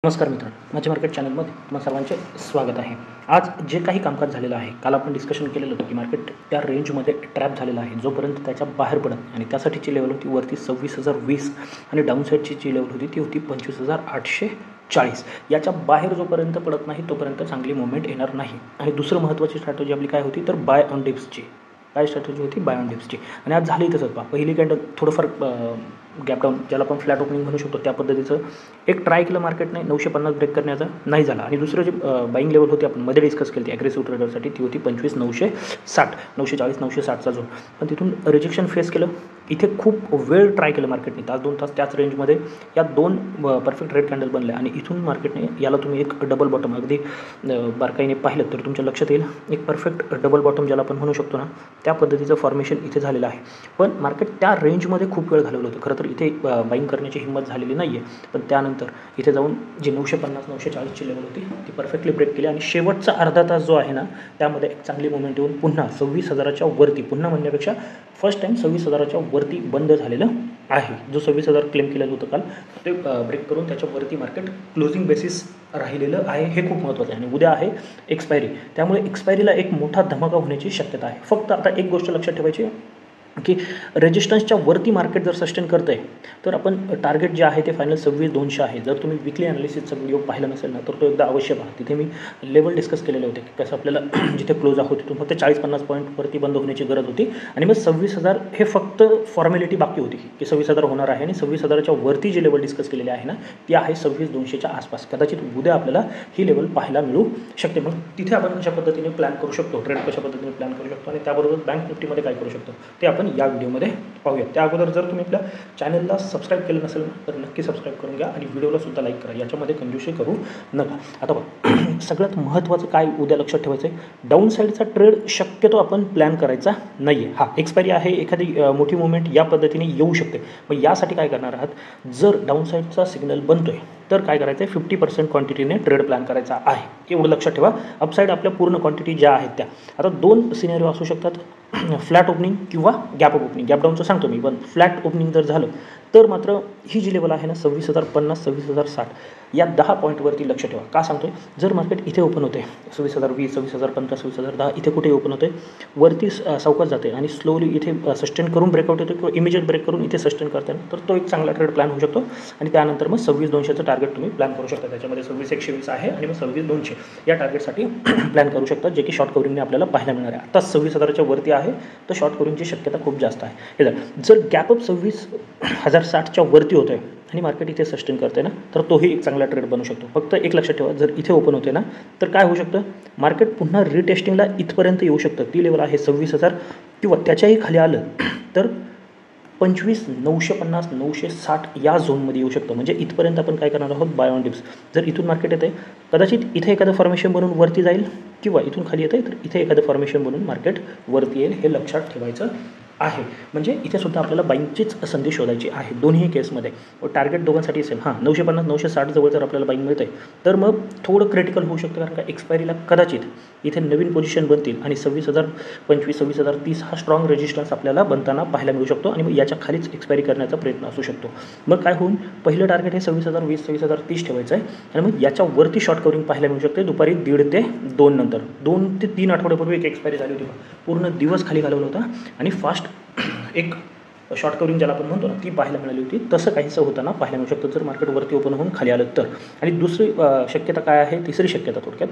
नमस्कार मित्रांनो, माझ्या मार्केट चॅनलमध्ये तुम्हा सर्वांचे स्वागत आहे. आज जे काही कामकाज झालेलं आहे, काल आपण डिस्कशन केलेलं होतं की मार्केट त्या रेंजमध्ये ट्रॅप झालेलं आहे जोपर्यंत त्याच्या बाहेर पडत नाही. आणि त्यासाठीची लेवल होती वरती 26,020 आणि डाऊनसाईडची जी लेवल होती ती होती 25,840. याच्या बाहेर जोपर्यंत पडत नाही तोपर्यंत चांगली मुवमेंट येणार नाही. आणि दुसरं महत्त्वाची स्ट्रॅटेजी आपली काय होती तर बाय ऑन डिप्सची. काय स्ट्रॅटेजी होती? बाय ऑन डिप्सची. आणि आज झाली तसंच पहा, पहिली कॅन्डल थोडंफार गॅप डाऊन, ज्याला आपण फ्लॅट ओपनिंग म्हणू शकतो त्या पद्धतीचं एक ट्राय केलं मार्केटने 950 ब्रेक करण्याचा, नाही झाला. आणि दुसरं जे बाईंग लेवल होती आपण मध्ये डिस्कस केली ती ॲग्रेसिव्ह ट्रेडरसाठी, ती होती 25,960, 940, 960चा झोन. पण तिथून रिजेक्शन फेस केलं. इथे खूप वेळ ट्राय केलं मार्केटने, तास 2 तास त्याच रेंजमध्ये या दोन परफेक्ट रेड कॅन्डल बनल्या. आणि इथून मार्केटने याला तुम्ही एक डबल बॉटम अगदी बारकाईने पाहिलं तर तुमच्या लक्षात येईल एक परफेक्ट डबल बॉटम ज्याला आपण म्हणू शकतो ना, त्या पद्धतीचं फॉर्मेशन इथे झालेलं आहे. पण मार्केट त्या रेंजमध्ये खूप वेळ घालवलं होतं. खरं तर इथे बाईंग करण्याची हिंमत झालेली नाही आहे. पण त्यानंतर इथे जाऊन जी 950, 940ची लेवल होती ती परफेक्टली ब्रेक केली. आणि शेवटचा अर्धा तास जो आहे ना, त्यामध्ये एक चांगली मुवमेंट येऊन पुन्हा 26,000च्या वरती, पुन्हा म्हणण्यापेक्षा फर्स्ट टाईम 26,000च्या वरती बंद झालेलं आहे. जो 26,000 क्लेम केलेलं होतं काल ते ब्रेक करून त्याच्यावरती मार्केट क्लोजिंग बेसिस राहिलेलं आहे. हे खूप महत्त्वाचं आहे. आणि उद्या आहे एक्सपायरी, त्यामुळे एक्सपायरीला एक मोठा धमाका होण्याची शक्यता आहे. फक्त आता एक गोष्ट लक्षात ठेवायची की रेजिस्टन्सच्या वरती मार्केट जर सस्टेन करतं आहे तर आपण टार्गेट जे आहे ते फायनल 26,200 आहे. जर तुम्ही विकली ॲनालिसिसचा व्हिडिओ पाहिला नसेल ना तर तो एकदा अवश्य पहा. तिथे मी लेवल डिस्कस केलेले होते की कसं आपल्याला जिथे क्लोज आहोत तिथून फक्त 40-50 पॉईंटवरती बंद होण्याची गरज होती. आणि मग 26,000 हे फक्त फॉर्मॅलिटी बाकी होती की 26,000 होणार आहे. आणि 26,000च्या वरती जी लेवल डिस्कस केलेली आहे ना ती आहे 26,200च्या आसपास. कदाचित उद्या आपल्याला ही लेवल पाहायला मिळू शकते. मग तिथे आपण कशा पद्धतीने प्लॅन करू शकतो, ट्रेड कशा पद्धतीने प्लॅन करू शकतो, आणि त्याबरोबर बँक निफ्टीमध्ये काय करू शकतो ते आपण या व्हिडिओमध्ये पाहूया. त्या अगोदर जर तुम्ही आपल्या चॅनलला सबस्क्राईब केलं नसेल तर नक्की सबस्क्राईब करून घ्या आणि व्हिडिओला सुद्धा लाईक करा. याच्यामध्ये कंजूसी करू नका. आता बघा, सगळ्यात महत्त्वाचं काय उद्या लक्षात ठेवायचं आहे, डाऊन साईडचा ट्रेड शक्यतो आपण प्लॅन करायचा नाही आहे. एक्सपायरी आहे, एखादी मोठी मुवमेंट या पद्धतीने येऊ शकते. मग यासाठी काय करणार आहात, जर डाऊन साईडचा सिग्नल बनतोय तर काय करायचं आहे, 50% क्वांटिटीने ट्रेड प्लॅन करायचा आहे. एवढं लक्षात ठेवा. अपसाईड आपल्या पूर्ण क्वांटिटी ज्या आहेत त्या. आता दोन सिनेरिओ असू शकतात, फ्लॅट ओपनिंग किंवा गॅप अप ओपनिंग. गॅप डाऊनचं सांगतो मी, पण फ्लॅट ओपनिंग जर झालं तर मात्र ही जी लेवल आहे ना 26,050, 26,060 या 10 पॉईंटवरती लक्ष ठेवा. का सांगतो आहे, जर मार्केट इथे ओपन होते 26,020, 26,050, 26,010 इथे कुठे ओपन होते, वरती सावकाश जाते आणि स्लोली इथे सस्टेन करून ब्रेकआउट येतो किंवा इमिजिएट ब्रेक करून इथे सस्टेन करते ना, तर तो एक चांगला ट्रेड प्लॅन होऊ शकतो. आणि त्यानंतर मग 26,200चं टार्गेट तुम्ही प्लॅन करू शकता. त्याच्यामध्ये 26,120 आहे आणि मग 26,200 या टार्गेटसाठी प्लॅन करू शकता, जे की शॉर्ट कवरिंगने आपल्याला पाहायला मिळणार आहे. आता 26,000च्या वरती आहे तर शॉर्ट कवरिंगची शक्यता खूप जास्त आहे. हे जर गॅपअप 26,060च्या वरती होतं आहे आणि मार्केट इथे सस्टेन करते ना तर तोही एक चांगला ट्रेड बनू शकतो. फक्त एक लक्षात ठेवा, जर इथे ओपन होते ना तर काय होऊ शकतं, मार्केट पुन्हा रिटेस्टिंगला इथपर्यंत येऊ शकतं. ती लेवल आहे 26,000 किंवा त्याच्याही खाली आलं तर 25,950, 960 या झोनमध्ये येऊ शकतं. म्हणजे इथपर्यंत आपण काय करणार आहोत, बाय ऑन डिप्स. जर इथून मार्केट येते कदाचित इथे एखादं फॉर्मेशन बनून वरती जाईल किंवा इथून खाली येते तर इथे एखादं फॉर्मेशन बनून मार्केट वरती येईल. हे लक्षात ठेवायचं आहे. म्हणजे इथे सुद्धा आपल्याला बाईंगचीच संधी शोधायची आहे दोन्ही केसमध्ये. टार्गेट दोघांसाठी असेल 950, 960 जवळ जर आपल्याला बाईंग मिळतं आहे तर मग थोडं क्रिटिकल होऊ शकतं, कारण का एक्सपायरीला कदाचित इथे नवीन पोझिशन बनतील आणि 26,025, 26,030 हा स्ट्रॉंग रेजिस्टन्स आपल्याला बनताना पाहायला मिळू शकतो. आणि मग याच्या खालीच एक्सपायरी करण्याचा प्रयत्न असू शकतो. मग काय होऊन पहिलं टार्गेट हे 26,020, 26,030 ठेवायचं आहे. आणि मग याच्यावरती शॉर्ट कवरिंग पाहायला मिळू शकते दुपारी 1:30 ते 2 नंतर. 2 ते 3 आठवड्यापूर्वी एक एक्सपायरी झाली होती, पूर्ण दिवस खाली घालवला होता आणि फास्ट एक शॉर्ट कवरिंग ज्याला आपण म्हणतो ना ती पाहायला मिळाली होती. तसं काहीसं होताना पाहायला मिळू शकतं जर मार्केट वरती ओपन होऊन खाली आलं तर. आणि दुसरी शक्यता काय आहे, तिसरी शक्यता थोडक्यात,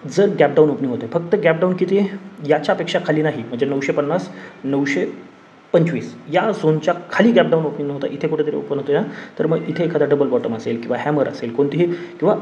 जर गॅप डाऊन ओपनिंग होते, फक्त गॅप डाऊन किती आहे याच्यापेक्षा खाली नाही, म्हणजे 950, 925 या झोनच्या खाली गॅप डाऊन ओपनिंग नव्हतं, इथे कुठेतरी ओपन होते ना तर मग इथे एखादा डबल बॉटम असेल किंवा हॅमर असेल कोणतीही किंवा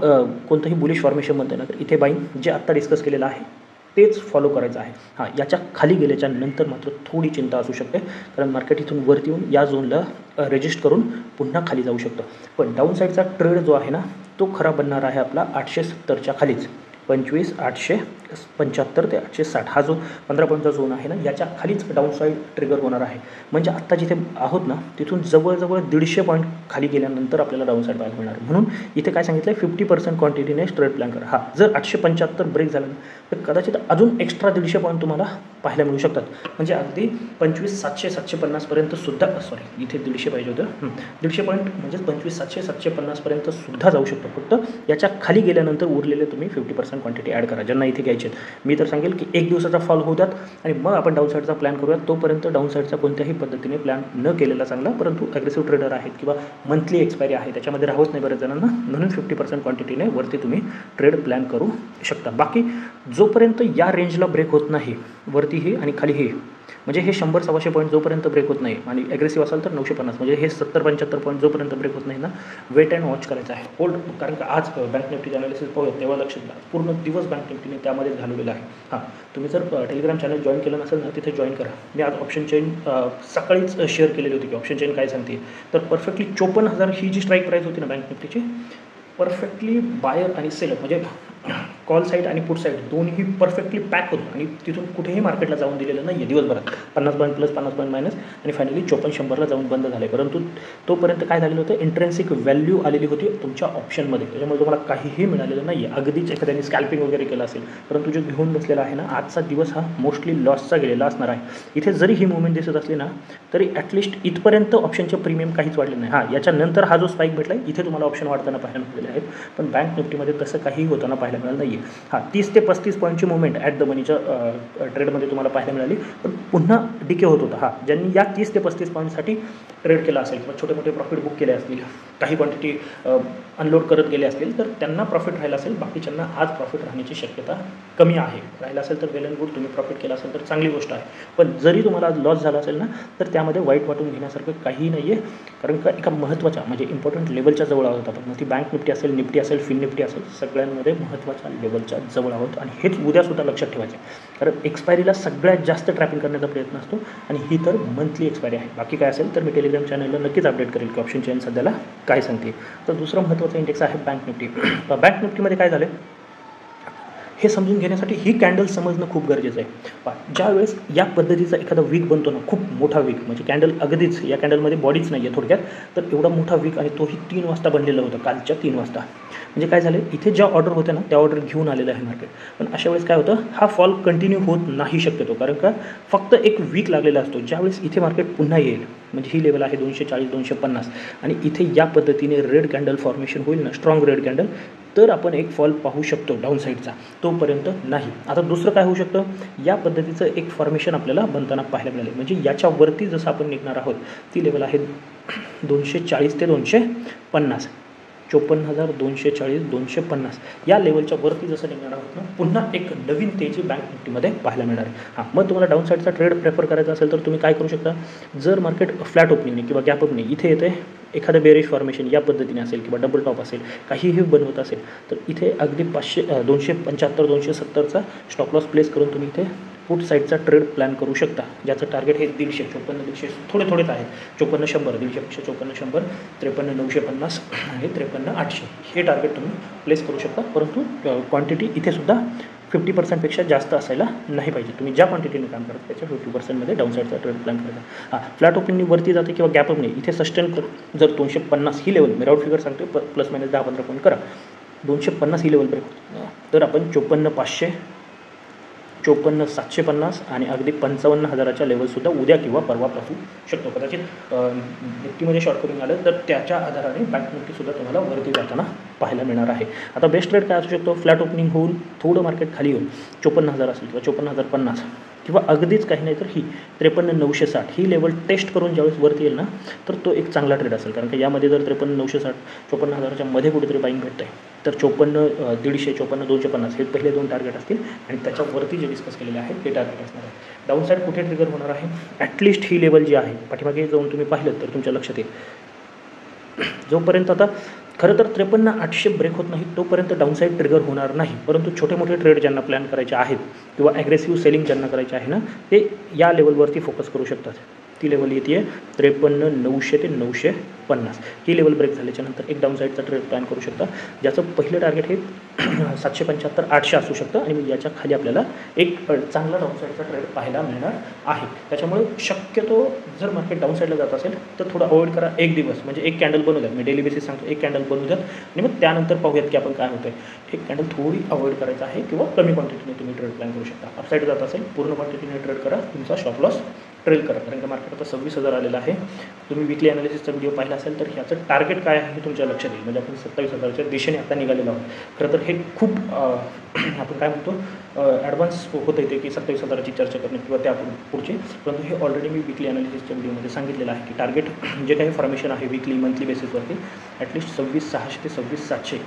कोणतंही बुलिश फॉर्मेशन बनते ना तर इथे बाईंग जे आत्ता डिस्कस केलेलं आहे तेच फॉलो करायचं आहे. याच्या खाली गेल्याच्या नंतर मात्र थोडी चिंता असू शकते, कारण मार्केट इथून वरती येऊन या झोनला रेजिस्ट करून पुन्हा खाली जाऊ शकतं. पण डाऊन साईडचा ट्रेड जो आहे ना तो खरा बनणार आहे आपला 870च्या खालीच. 25,875 ते 860 हा जो 15 पॉईंटचा झोन आहे ना याच्या खालीच डाऊन साईड ट्रिगर होणार आहे. म्हणजे आत्ता जिथे आहोत ना तिथून जवळजवळ 150 पॉईंट खाली गेल्यानंतर आपल्याला डाऊन साईड पाहायला मिळणार. म्हणून इथे काय सांगितलं आहे, 50% क्वांटिटीने ट्रेड प्लॅन करा. जर 875 ब्रेक झाला तर कदाचित अजून एक्स्ट्रा 150 पॉईंट तुम्हाला पाहायला मिळू शकतात. म्हणजे अगदी 25,700 750पर्यंत सुद्धा, सॉरी इथे 150 पाहिजे होतं, 150 पॉईंट म्हणजेच 25,700 750पर्यंत सुद्धा जाऊ शकतो. फक्त याच्या खाली गेल्यानंतर उरलेले तुम्ही 50% क्वांटिटी ॲड करा ज्यांना इथे घ्यायचे आहेत. मी तर सांगेल की एक दिवसाचा फॉल होऊ द्यात आणि मग आपण डाऊन साईडचा प्लॅन करूयात. तोपर्यंत डाऊन साईडचा कोणत्याही पद्धतीने प्लॅन न केलेला चांगला, परंतु ॲग्रेसिव्ह ट्रेडर आहेत किंवा मंथली एक्सपायरी आहे त्याच्यामध्ये राहत नाही बऱ्याच जणांना, म्हणून 50% क्वांटिटीने वरती तुम्ही ट्रेड प्लॅन करू शकता. बाकी जोपर्यंत या रेंजला ब्रेक होत नाही वरतीही आणि खालीही, म्हणजे हे 100-125 पॉईंट जोपर्यंत ब्रेक होत नाही आणि ॲग्रेसिव्ह असाल तर 950, म्हणजे हे 70-75 पॉईंट जोपर्यंत ब्रेक होत नाही ना, वेट अँड वॉच करायचं आहे, होल्ड. कारण का आज बँक निफ्टीचे अनालिसिस पाहूया तेव्हा लक्षात द्या पूर्ण दिवस बँक निफ्टीने त्यामध्येच घालवलेला आहे. हां, तुम्ही जर टेलिग्राम चॅनल जॉईन केलं नसेल ना, तिथे जॉईन करा. मी आज ऑप्शन चेन सकाळीच शेअर केलेली होती की ऑप्शन चेन काय सांगते. तर परफेक्टली 54,000 ही जी स्ट्राईक प्राईस होती ना बँक निफ्टीची, परफेक्टली बायर आणि सेलर म्हणजे कॉल साईड आणि पुट साईड दोन्ही परफेक्टली पॅक होतं आणि तिथून कुठेही मार्केटला जाऊन दिलेलं नाही आहे दिवसभरात. 50 पॉईंट प्लस 50 पॉईंट मायनस आणि फायनली 5400ला जाऊन बंद झाले. परंतु तोपर्यंत काय झालेलं होतं, इंट्रेन्सिक व्हॅल्यू आलेली होती तुमच्या ऑप्शनमध्ये, त्याच्यामुळे तुम्हाला काहीही मिळालेलं नाही आहे. अगदीच एखाद्याने स्कॅल्पिंग वगैरे केलं असेल, परंतु जो घेऊन बसलेला आहे ना, आजचा दिवस हा मोस्टली लॉसचा गेलेला असणार आहे. इथे जरी ही मुवमेंट दिसत असली ना, तरी ॲटलिस्ट इथपर्यंत ऑप्शनचे प्रीमियम काहीच वाढले नाही. हां, याच्यानंतर हा जो स्पाईक भेटला आहे इथे तुम्हाला ऑप्शन वाढताना पाहायला मिळालेले आहेत, पण बँक निफ्टीमध्ये तसं काही होताना पाहायला मिळालं नाही आहे. हां, 30 ते 35 पॉईंटची मुवमेंट ॲट द मनीच्या ट्रेडमध्ये तुम्हाला पाहायला मिळाली, पण पुन्हा डिके होत होता. हां, ज्यांनी या 30 ते 35 पॉईंटसाठी ट्रेड केला असेल किंवा छोटे मोठे प्रॉफिट बुक केले असतील, काही क्वांटिटी अनलोड करत गेले असतील, तर त्यांना प्रॉफिट राहिला असेल. बाकीच्यांना आज प्रॉफिट राहण्याची शक्यता कमी आहे. राहिला असेल तर वेल अँड गुड, तुम्ही प्रॉफिट केला असेल तर चांगली गोष्ट आहे. पण जरी तुम्हाला आज लॉस झाला असेल ना, तर त्यामध्ये वाईट वाटून घेण्यासारखं काहीही नाही आहे. कारण का एका महत्त्वाच्या म्हणजे इम्पॉर्टंट लेवलच्या जवळ आहोत आपण. मग ती बँक निफ्टी असेल, निफ्टी असेल, फिन निफ्टी असेल, सगळ्यांमध्ये महत्त्वाच्या लेवलच्या जवळ आहोत आणि हेच उद्यासुद्धा लक्षात ठेवायचे. कारण एक्सपायरीला सगळ्यात जास्त ट्रॅपिंग करण्याचा प्रयत्न असतो आणि ही तर मंथली एक्सपायरी आहे. बाकी काय असेल तर मी टेलिग्राम चॅनलला नक्कीच अपडेट करेल की ऑप्शन चेन सध्याला काय सांगते. तर दुसरा महत्त्वाचा इंडेक्स आहे बँक निफ्टी. बँक निफ्टीमध्ये काय झालं हे समजून घेण्यासाठी ही कॅन्डल समजणं खूप गरजेचं आहे. ज्यावेळेस या पद्धतीचा एखादा वीक बनतो ना, खूप मोठा वीक, म्हणजे कॅन्डल अगदीच या कॅन्डलमध्ये बॉडीच नाही आहे थोडक्यात, तर एवढा मोठा वीक आणि तोही 3 वाजता बनलेला होता, कालच्या 3 वाजता. म्हणजे काय झालं, इथे ज्या ऑर्डर होत्या ना त्या ऑर्डर घेऊन आलेलं आहे मार्केट. पण अशा वेळेस काय होतं, हा फॉल कंटिन्यू होत नाही शक्यतो, कारण का फक्त एक वीक लागलेला असतो. ज्यावेळेस इथे मार्केट पुन्हा येईल, म्हणजे ही लेवल आहे 240-250 आणि इथे या पद्धतीने रेड कॅन्डल फॉर्मेशन होईल ना, स्ट्रॉंग रेड कॅन्डल, तर आपण एक फॉल पाहू शकतो डाऊन साईडचा, तोपर्यंत नाही. आता दुसरं काय होऊ शकतं, या पद्धतीचं एक फॉर्मेशन आपल्याला बनताना पाहायला मिळाले. म्हणजे याच्यावरती जसं आपण निघणार आहोत ती लेवल आहे 240 ते 250, 54,240-250 या लेवलच्या वरती जसं निघणार आहोत ना, पुन्हा एक नवीन तेजी बँक निफ्टीमध्ये पाहायला मिळणार आहे. हां, मग तुम्हाला डाऊन साईडचा ट्रेड प्रेफर करायचा असेल तर तुम्ही काय करू शकता, जर मार्केट फ्लॅट ओपनिंगने किंवा गॅप ओपनिंग इथे येते, एखादं बेरिश फॉर्मेशन या पद्धतीने असेल किंवा डबल टॉप असेल, काहीही बनवत असेल, तर इथे अगदी 275-270चा स्टॉप लॉस प्लेस करून तुम्ही इथे पुट साईडचा ट्रेड प्लॅन करू शकता, ज्याचं टार्गेट हे 150, 54-150 थोडेच आहेत, 54-100, 150पेक्षा 54-100, 53-950 आणि 53-800 हे टार्गेट तुम्ही प्लेस करू शकता. परंतु क्वांटिटी इथे सुद्धा 50%पेक्षा जास्त असायला नाही पाहिजे. तुम्ही ज्या क्वांटिटीने काम करता त्याच्या 50%मध्ये डाऊन साईडचा ट्रेड प्लॅन करायचा. हां, फ्लॅट ओपनिंग वरती जाते किंवा गॅप ओपनिंग इथे सस्टेन जर 250 ही लेवल, मी राऊट फिगर सांगते, प्लस मायनस 10-15 पॉईंट करा, 250 ही लेवल ब्रेक तर आपण 54,500, 54,750 आणि अगदी 55,000च्या लेवलसुद्धा उद्या किंवा परवा पाहू शकतो. कदाचित निफ्टीमध्ये शॉर्ट करून आलं तर त्याच्या आधाराने बँक निफ्टीसुद्धा तुम्हाला वरती जाताना पाहायला मिळणार आहे. आता बेस्ट ट्रेड काय असू शकतो, फ्लॅट ओपनिंग होऊन थोडं मार्केट खाली येऊन 54,000 असेल किंवा 54,050 किंवा अगदीच काही नाही तर ही 53,960 ही लेवल टेस्ट करून ज्यावेळेस वरती येईल ना, तर तो एक चांगला ट्रेड असेल. कारण की यामध्ये जर 53,960 54,000च्या मध्ये कुठेतरी बाईंग भेटतं आहे, तर 54,150, 54,250 हे पहिले 2 टार्गेट असतील आणि त्याच्यावरती जे डिस्कस केलेले आहेत ते टार्गेट असणार आहे. डाऊन साईड कुठे ट्रिगर होणार आहे, ॲटलिस्ट ही लेवल जी आहे पाठीमागे जाऊन तुम्ही पाहिलं तर तुमच्या लक्षात येईल, जोपर्यंत आता खरं तर 53,800 ब्रेक होत नाही तोपर्यंत डाऊन साईड ट्रिगर होणार नाही. परंतु छोटे मोठे ट्रेड ज्यांना प्लॅन करायचे आहेत किंवा ॲग्रेसिव्ह सेलिंग ज्यांना करायचे आहे ना, ते या लेवलवरती फोकस करू शकतात. ती लेवल येते 53,900 ते 950. ही लेवल ब्रेक झाल्याच्यानंतर एक डाऊन साईडचा ट्रेड प्लॅन करू शकता, ज्याचं पहिलं टार्गेट हे 775-800 असू शकतं आणि मग याच्या खाली आपल्याला एक चांगला डाऊन साईडचा ट्रेड पाहायला मिळणार आहे. त्याच्यामुळे शक्यतो जर मार्केट डाऊन साईडला जात असेल तर थोडं अवॉइड करा. एक दिवस म्हणजे एक कॅन्डल बनवू द्यात, मी डेली बेसिस सांगतो, एक कॅन्डल बनवू द्यात आणि मग त्यानंतर पाहूयात की आपण काय होतं आहे. एक कॅन्डल थोडी अवॉइड करायचं आहे किंवा कमी क्वांटिटीने तुम्ही ट्रेड प्लॅन करू शकता. अपसाईड जात असेल पूर्ण क्वांटिटीने ट्रेड करा, तुमचा स्टॉप लॉस ट्रेल करा, कारण का मार्केट आता 26,000 आलेला आहे. तुम्ही वीकली ॲनालिसिसचा व्हिडिओ पाहिला असेल तर ह्याचं टार्गेट काय आहे हे तुमच्या लक्षात येईल. म्हणजे आपण 27,000च्या दिशेने आता निघालेलो आहोत. खरं तर हे खूप आपण काय म्हणतो ॲडव्हान्स होतं येते की 27,000ची चर्चा करणे किंवा त्या पुढचे, परंतु हे ऑलरेडी मी वीकली ॲनालिसिसच्या व्हिडिओमध्ये सांगितलेलं आहे की टार्गेट जे काही फॉर्मेशन आहे वीकली मंथली बेसिसवरती ॲटलिस्ट 26,600 ते 26,700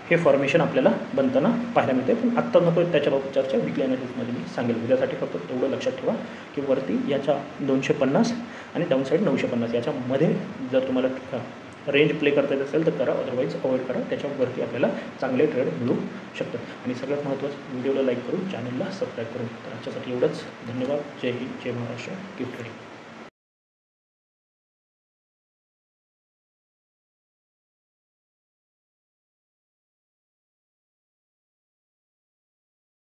हे फॉर्मेशन आपल्याला बनताना पाहायला मिळते. पण आत्ता नको त्याच्याबाबत चर्चा वीकली ॲनालिसिसमध्ये मी सांगेल. उद्यासाठी फक्त तेवढं लक्षात ठेवा की वरती याच्या 250 आणि डाऊन साईड 950 याच्यामध्ये जर तुम्हाला रेंज प्ले करता येत असेल तर करा, अदरवाईज अवॉइड करा. त्याच्यावरती आपल्याला चांगले ट्रेड मिळू शकतात. आणि सगळ्यात महत्त्वाचं व्हिडिओला लाईक करून चॅनलला सबस्क्राईब करून. तर आजच्यासाठी एवढंच. धन्यवाद. जय हिंद, जय महाराष्ट्र. Keep trading.